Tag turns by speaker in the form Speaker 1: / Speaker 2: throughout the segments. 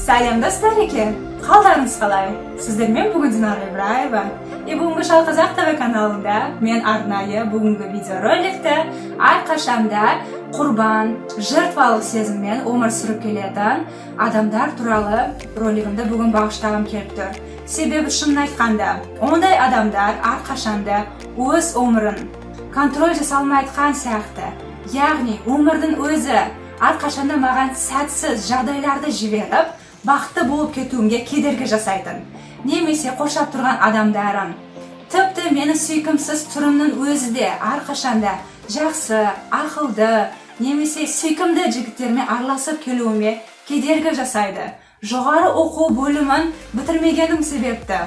Speaker 1: Салем достар екен, қалдарыңыз қалай? Сіздермен бүгін Динара Ибраева. Бүгінгі Шал Қазақ ТВ каналында мен арнайы бүгінгі видеороликті әрқашанда құрбан, жертвалық сезіммен өмір сүріп келетін адамдар туралы ролигімді бүгін бағыштағым келіп тұр. Себебі шынын айтқанда, ондай адамдар әрқашанда өз өмірін контроль жасалмай айтқан сияқты. Яғни өмірдің өзі әрқашанда маған сәтсіз жағдайларды жіберіп, бақытты болып кетуімге кедергі жасайтын. Немесе қоршап тұрған адамдарым, тіпті мені сүйкімсіз түрімнің өзі де әрқашанда жақсы, ақылды, немесе сүйкімді жігіттермен араласып келуіме кедергі жасайды. Жоғары оқу бөлімін бітірмегенім себепті.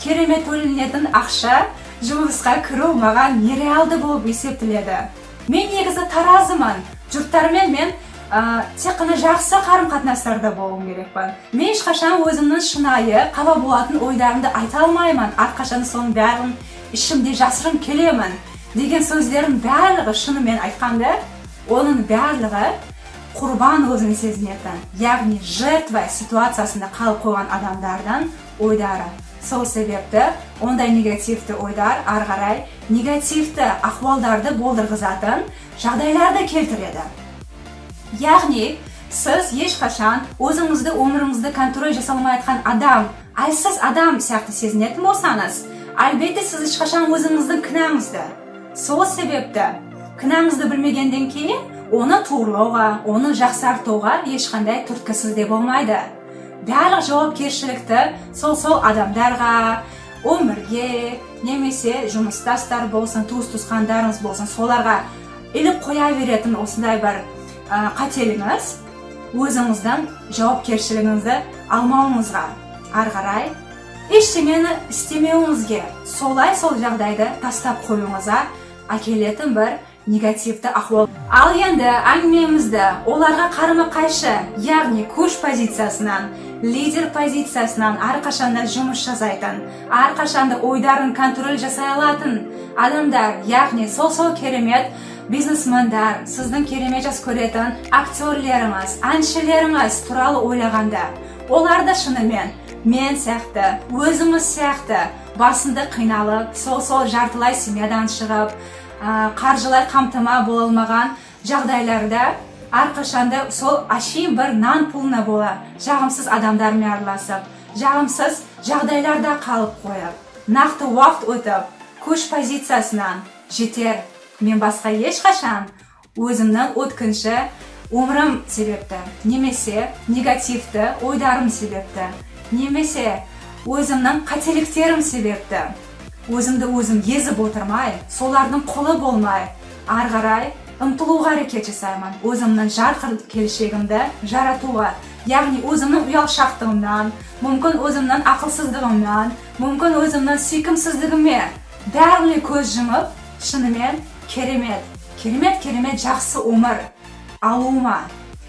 Speaker 1: Керемет төленетін ақша, жұмысқа кіру маған нереалды болып есептеледі. Мен негізі таразымын. Жұрттармен мен тек қана жақсы қарым-қатынастарда болуым керекпін. Мен ешқашан өзімнің шынайы, қала болатын ойдарымды айта алмаймын. Әрқашан соның бәрін ішімде жасырын келемін деген сөздердің барлығы шынымен айтқанда, оның барлығы құрбан өзін сезінетін. Яғни жертва ситуациясында қалып қойған адамдардан ойдары. Сол себепті ондай негативті ойдар ары қарай негативті ахуалдарды болдырғызатын жағдайларды келтіреді. Яғни, сіз ешқашан өзіңізді өміріңізді контроль жасалмай жатқан адам, әлсіз адам сияқты сезінетін болсаңыз, әлбетте сіз ешқашан өзіңіздің кінәңізді. Сол себепті кінәңізді білмегенден кейін оны туғырлауға, оны жақсартуға ешқандай түрткісіз де болмайды. Барлық жауапкершілікті сол адамдарға, өмірге, немесе жұмыстастар болсын, туыс-туысқандарыңыз болсын, соларға іліп қоя беретін осындай бір қателігіңіз өзіңіздің жауапкершілігіңізді алмауыңызға, ары қарай ештеңені істемеуіңізге, солай сол жағдайды тастап қоюыңызға әкелетін бір негативті ахуал. Ал енді әңгімемізді оларға қарама-қайшы, яғни көш позициясынан, лидер позициясынан әрқашанда жұмыс жасайтын, әрқашанда ойдарын контроль жасай алатын адамдар, яғни сол керемет бизнесмендар, сіздің керемет жас көретін актерлеріңіз, әншілеріңіз туралы ойлағанда, оларды шынымен мен сияқты, өзіміз сияқты басында қиналып, сол жартылай семьядан шығып, қаржылай қамтама болмаған жағдайларда әрқашанда сол әшейін бір нан пұлына бола жағымсыз адамдармен араласып, жағымсыз жағдайларда қалып қойып, нақты уақыт өтіп, көш позициясынан жетер. Мен басқа ешқашан өзімнің өткінші өмірім себепті, немесе негативті ойдарым себепті, немесе өзімнің қателіктерім себепті өзімді өзім езіп отырмай, солардың қолы болмай, ары қарай ұмтылуға әрекет жасаймын. Өзімнің жарқын келешегімді жаратуға, яғни өзімнің ұялшақтығымнан, мүмкін өзімнің ақылсыздығымнан, мүмкін өзімнің сүйкімсіздігіме бәріне көз жұмып, шынымен керемет жақсы өмір алуыма,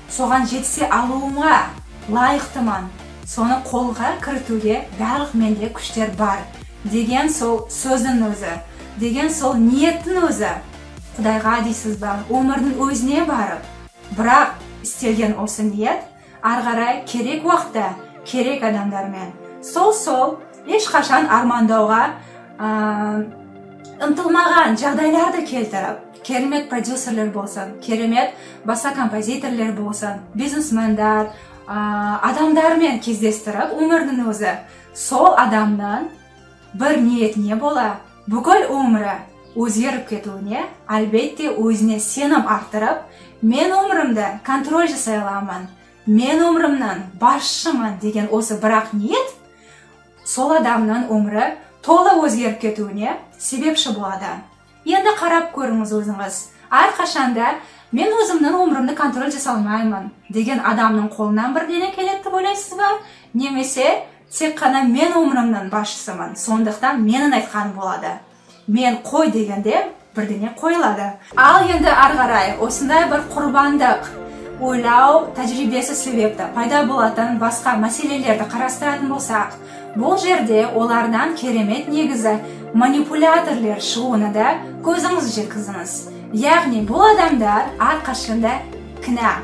Speaker 1: соған жетсе алуыма лайықтымын. Соны қолға кіртуге барлық менде күштер бар деген сол сөздің өзі, деген сол ниеттің өзі. Құдайға дейсіз ба, өмірдің өзіне барып, бірақ істелген осы ниет ары қарай керек уақытта, керек адамдармен. Сол ешқашан армандауға ұмтылмаған жағдайларды келтіріп, керемет продюсерлер болсын, керемет баса композиторлер болсын, бизнесмендар, адамдармен кездестіріп, өмірдің өзі сол адамның бір ниетіне бола, бүкіл өмірі өзгеріп кетуіне, әлбетте өзіне сенім арттырып, мен өмірімді контроль жасай аламын, мен өмірімнің басшымын деген осы бірақ ниет, сол адамның өмірі толы өзгеріп кетуіне себепші болады. Енді қарап көріңіз өзіңіз, әрқашанда мен өзімнің өмірімді контроль жасай алмаймын деген адамның қолынан бірдеңе келеді деп ойлайсыз ба? Немесе тек қана мен өмірімнің басшысымын, сондықтан менің айтқаным болады. Мен қой дегенде бірдеңе қойылады. Ал енді ары қарай осындай бір құрбандық ойлау тәжірибесі себепті пайда болатын басқа мәселелерді қарастыратын болсақ, бұл жерде олардан керемет негізі манипуляторлер шығуына да көзіңіз жеткізіңіз. Яғни бұл адамдар әрқашанда кінә,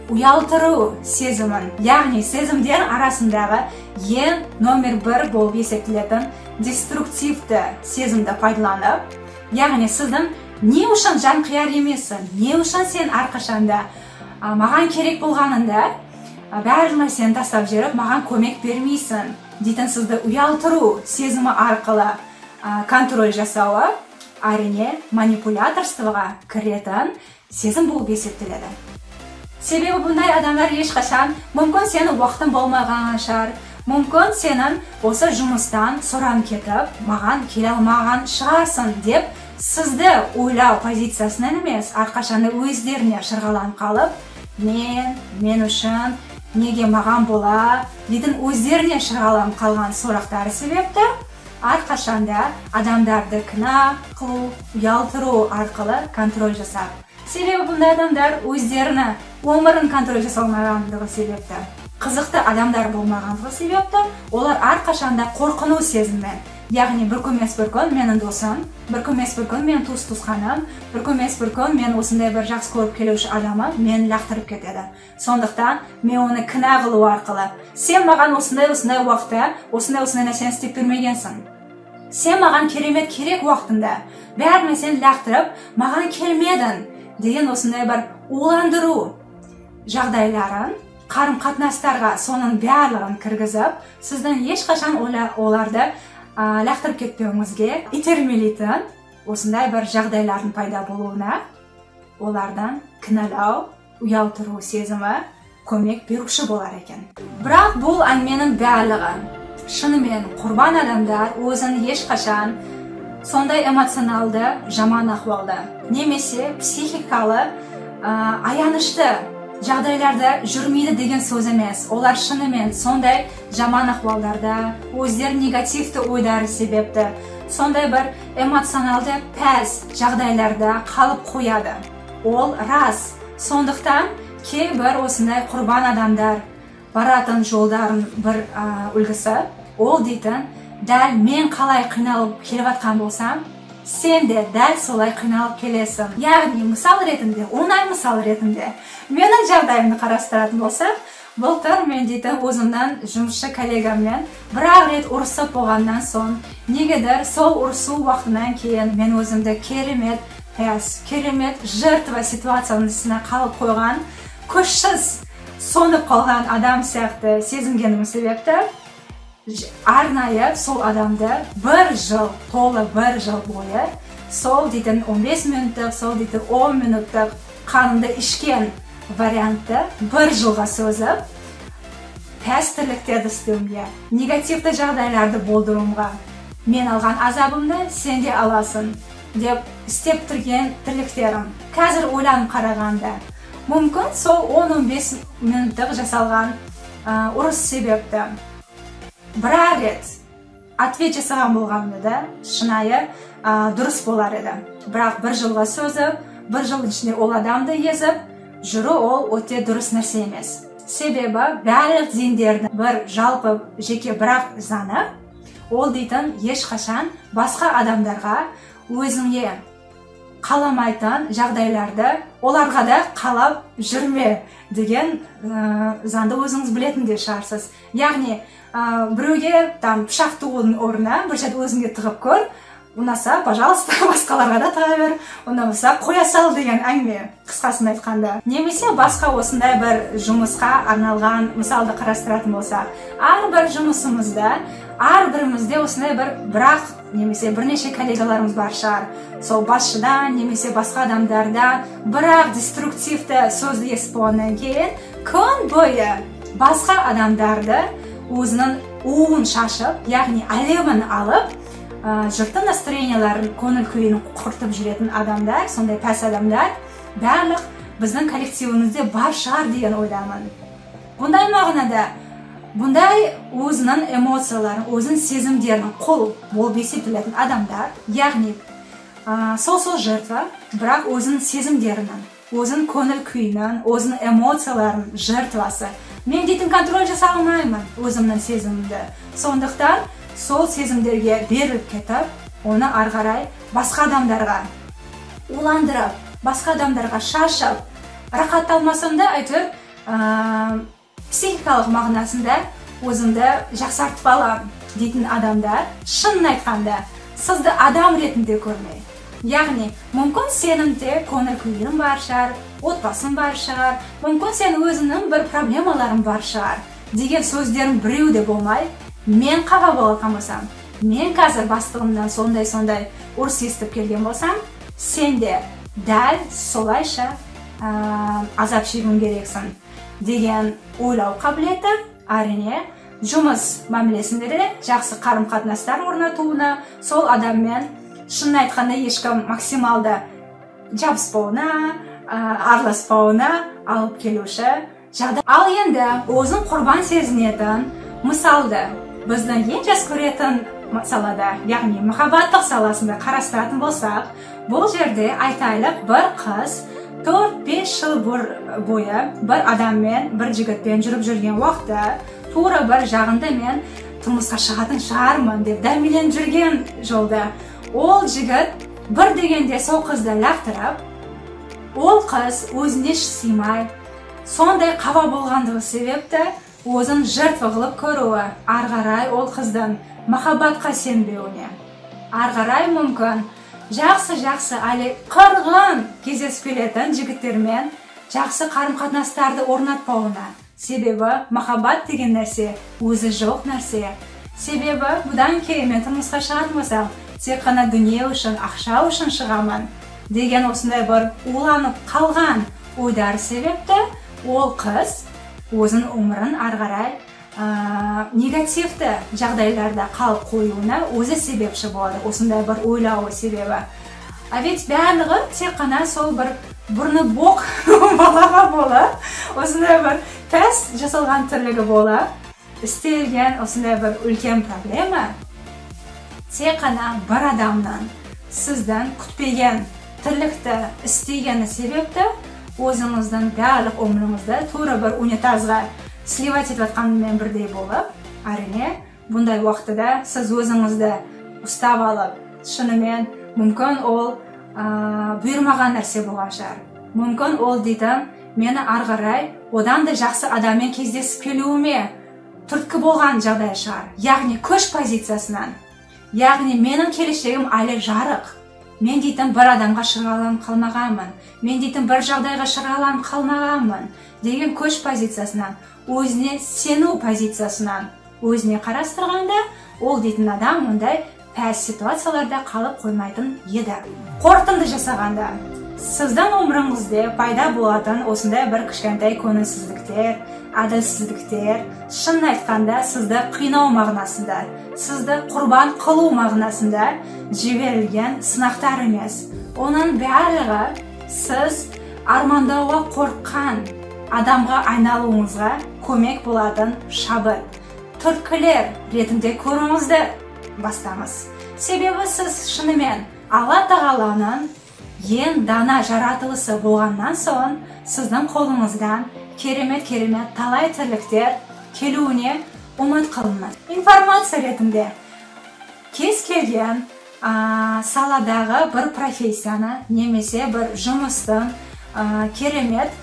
Speaker 1: uyaltırуу сезімін, яғни сезімдер арасындағы ең номер 1 болып есептелетін деструктивті сезімді пайдаланып, яғни сіздің не үшін жанқияр емессің, не үшін сен әрқашанда маған керек болғанында бәр нәрсені тастап жүріп, маған көмек бермейсің дейтін сізді ұялтыру сезімі арқылы контроль жасауы әрине манипуляторствоға кіретін сезім болып есептеледі. Себебі бұндай адамдар ешқашан мүмкін сені уақытың болмаған шығар, мүмкін сенің осы жұмыстан сұран кетіп, маған келе алмаған шығарсың деп сізді ойлау позициясынан емес, әрқашанда өздеріне шырғаланып қалып, мен үшін неге маған бола дейтін өздеріне шырғаланып қалған сұрақтары себепті әрқашанда адамдарды кінә қылу, ұялтыру арқылы контроль жасап. Себебі бұндай адамдар өздеріне өмірін контроль жасалмағандығы себепті, қызықты адамдар болмағандығы себепті, олар әрқашанда қорқыну сезіммен, яғни бір күн менің досым, бір күн менің туыс-туысқаным, бір күн мен осындай бір жақсы көріп келуші адамы мен лақтырып кетеді. Сондықтан мен оны кінә қылу арқылы, сен маған осындай уақытта, осындай нәрсені істеп бермегенсің. Сен маған керемет керек уақытында, бәрін сен лақтырып, маған келмедің деген осындай бір уландыру жағдайларын, қарым-қатынастарға соның барлығын кіргізіп, сіздің ешқашан оларды лақтырып кетпеуіңізге итермелейтін осындай бір жағдайлардың пайда болуына олардан кінәлау, ұялтыру сезімі көмек беруші болар екен. Бірақ бұл әңгіменің барлығы шынымен құрбан адамдар өзін ешқашан сондай эмоционалды жаман ахуалда немесе психикалы аянышты жағдайларда жүрмейді деген сөз емес. Олар шынымен сондай жаман ахуалдарда, өздері негативті ойдары себепті, сондай бір эмоционалды пәс жағдайларда қалып қояды. Ол рас. Сондықтан кейбір осындай құрбан адамдар баратын жолдарын бір үлгісі, ол дейтін, дәл мен қалай қиналып келіп атқан болсам, сен де дәл солай қиналып келесің. Яғни мысал ретінде, оңай мысал ретінде менің жағдайымды қарастыратын болсақ, былтыр мен дейтін өзімнің жұмысшы коллегаммен бір-ақ рет ұрысып болғаннан соң, негедір сол ұрысу уақытынан кейін мен өзімді керемет жертва ситуациясына қалып қойған, күшсіз сонып қалған адам сияқты сезінгенім себепті арнайы сол адамды толы бір жыл бойы сол дейтін 15 минуттық, сол дейтін 10 минуттық қанымды ішкен вариантты бір жылға созып, пәс тірліктерді істеуімге, негативті жағдайларды болдыруымға, мен алған азабымды сен де аласың деп істеп тұрген тірліктерім. Қазір ойланып қарағанда, мүмкін сол 10-15 минуттық жасалған ұрыс себепті бір рет ответ жасаған болғанымда да шынайы дұрыс болар еді. Бірақ бір жылға созып, бір жыл ішінде ол адамды езіп, жүру ол өте дұрыс нәрсе емес. Себебі барлық діндердің бір жалпы жеке бірақ заңы, ол дейтін ешқашан басқа адамдарға өзіңе қаламайтын жағдайларды оларға да қалап жүрме деген заңды өзіңіз білетін де шығарсыз. Яғни біреуге пышақ тығудың орнына бір жерде өзіңе тығып көр, ұнаса, пожалуйста, басқаларға да тыға бер, ұнамаса қоя сал деген әңгіме, қысқасын айтқанда. Немесе басқа осындай бір жұмысқа арналған мысалды қарастыратын болса, әрбір жұмысымызда, әрбірімізде осындай бірақ немесе бірнеше коллегаларымыз бар шығар. Сол басшыдан немесе басқа адамдардан бірақ деструктивті сөзді естіп болғаннан кейін күн бойы басқа адамдарды өзінің уын шашып, яғни әлемін алып, жұрттың настроенияларын, көңіл күйін құртып жүретін адамдар, сондай пәс адамдар, барлық біздің коллективімізде бар шығар деген ойдамын. Бұндай мағынада, бұндай өзінің эмоцияларын, өзінің сезімдерін құл болып есептелетін адамдар, яғни сол жертва, бірақ өзінің сезімдерінің, өзінің көңіл күйінің, өзінің эмоцияларын жертвасы. Мен дейтін контроль жаса алмаймын өзімнің сезімімді. Сондықтан сол сезімдерге беріліп кетіп, оны арғарай басқа адамдарға уландырып, басқа адамдарға шашып, рақатталмасам да әйтеуір psixikалық ma'nosida o'zimni жақсартып alam deйтін адамдар шынын айтқанда сізді адам ретінде көрмей. Яғни, мүмкін сенің де көңіл күйің бар шығар, отбасың бар шығар, мүмкін сен өзіңнің бір проблемаларың бар шығар деген сөздердің біреу де болмай, мен қаға болған болсам, мен қазір бастығымнан сондай ұрыс естіп келген болсам, сен де дәл солайша азап шегуің керексің деген ойлау қабілеті әрине жұмыс мәмілесінде де жақсы қарым-қатынастар орнатуына, сол адаммен шынын айтқанда ешкім максималды жабыспауына, араласпауына алып келуші жағдай. Ал енді өзін құрбан сезінетін мысалды біздің ең жас көретін салада, яғни махаббаттық саласында қарастыратын болсақ, бұл жерде айтайлық бір қыз 4-5 жыл бойы бір адаммен, бір жігітпен жүріп жүрген уақытта тура бір жағында мен тұрмысқа шығатын шығармын деп дәмеленіп жүрген жолда ол жігіт бір дегенде сол қызды лақтырып, ол қыз өзіне сыймай, сондай қаба болғандығы себепті өзін жертва қылып көруі, арғарай ол қыздың махаббатқа сенбеуіне, арғарай мүмкін жақсы әлі қырғын кездесіп келетін жігіттермен жақсы қарым-қатынастарды орнатпауына. Себебі махаббат деген нәрсе өзі жоқ нәрсе. Себебі бұдан кейін мен тұрмысқа шығатын болсам, тек қана дүние үшін, ақша үшін шығамын деген осындай бір уланып қалған ойдар себепті ол қыз өзін өмірін арғарай негативті жағдайларда қалып қоюына өзі себепші болады, осындай бір ойлауы себебі. А ведь барлығы тек қана сол бір бұрны боқ балаға болып, осындай бір пәс жасалған түрлігі болып, істелген осындай бір үлкен проблема тек қана бір адамнан сіздің күтпеген тірлікті істегені себепті өзіңіздің барлық өміріңізді тура бір унитазға сливать етіп жатқанымен бірдей болып, әрине бұндай уақытта сіз өзіңізді ұстап алып, шынымен мүмкін ол бұйырмаған нәрсе болған шығар. Мүмкін ол дейтін мені арғарай одан да жақсы адаммен кездесіп келуіме түрткі болған жағдай шығар. Яғни көш позициясынан, яғни менің келешегім әлі жарық. Мен дейтін бір адамға шырғаланып қалмағанмын, мен дейтін бір жағдайға шырғаланып қалмағанмын деген көш позициясынан, өзіне сену позициясынан өзіне қарастырғанда, ол дейтін адам мұндай пәс ситуацияларда қалып қоймайтын еді. Қорытынды жасағанда, сіздің өміріңізде пайда болатын осындай бір кішкентай көңілсіздіктер, әділсіздіктер, шынын айтқанда сізді қинау мағынасында, сізді құрбан қылу мағынасында жіберілген сынақтар емес. Оның барлығы сіз армандауға қорыққан адамға айналуыңызға көмек болатын шабыт, түрткілер ретінде көруіңізді бастаңыз. Себебі сіз шынымен Алла тағаланың ең дана жаратылысы болғаннан соң сіздің қолыңыздан керемет талай тірліктер келуіне үміт қылыңыз. Информация ретінде кез келген саладағы бір профессияны немесе бір жұмыстың керемет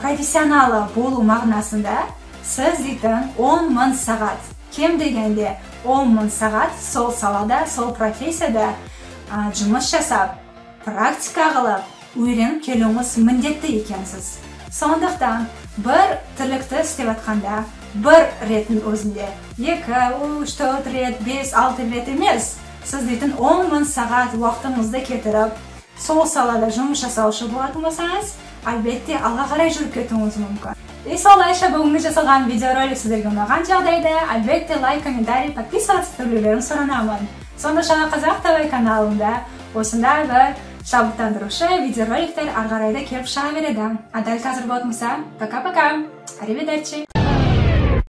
Speaker 1: профессионалы болу мағынасында сіз дейтін 10.000 сағат, кем дегенде 10.000 сағат сол салада, сол профессияда жұмыс жасап, практика қылып, үйреніп келуіңіз міндетті екенсіз. Сондықтан бір тірлікті істеп жатқанда, бір реттің өзінде 2, 3, 4 рет, 5, 6 рет емес, сіз дейтін 10.000 сағат уақытыңызды кетіріп, сол салада жұмыс жасаушы болатын болсаңыз, әлбетте алға қарай жүріп кетуіңіз мүмкін. Солайша бүгінгі жасалған видеоролик сіздерге ұнаған жағдайда, әлбетте лайк, комментарий, подписываться етулерін сұранамын. Сонда Жаңа Қазақ ТВ каналында осындай бір шабыттандырушы видеороликтер ары қарай да келіп шыға береді. А дәл қазір болмаса, пока-пока. Аривидерчи.